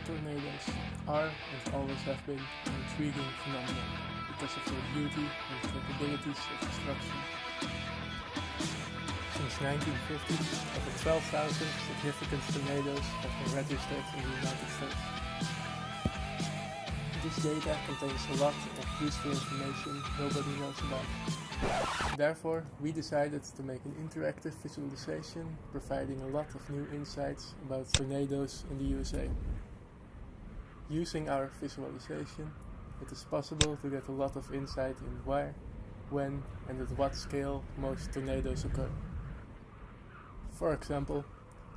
tornadoes are and always have been an intriguing phenomenon because of their beauty and capabilities of destruction. Since 1950, over 12,000 significant tornadoes have been registered in the United States. This data contains a lot of useful information nobody knows about. Therefore, we decided to make an interactive visualization providing a lot of new insights about tornadoes in the U.S.A. Using our visualization, it is possible to get a lot of insight in where, when, and at what scale most tornadoes occur. For example,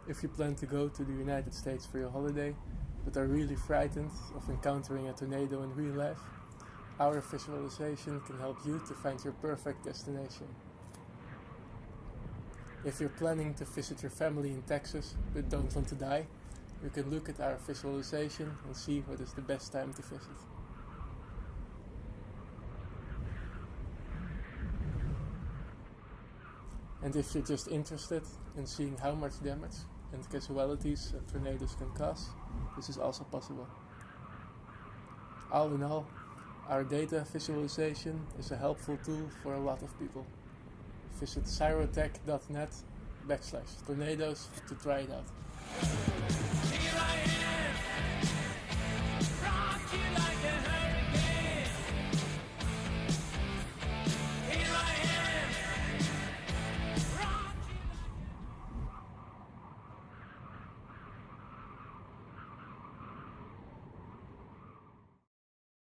if you plan to go to the United States for your holiday, but are really frightened of encountering a tornado in real life, our visualization can help you to find your perfect destination. If you're planning to visit your family in Texas but don't want to die, you can look at our visualization and see what is the best time to visit. And if you're just interested in seeing how much damage and casualties tornadoes can cause, this is also possible. All in all, our data visualization is a helpful tool for a lot of people. Visit cyrotech.net/tornadoes to try it out.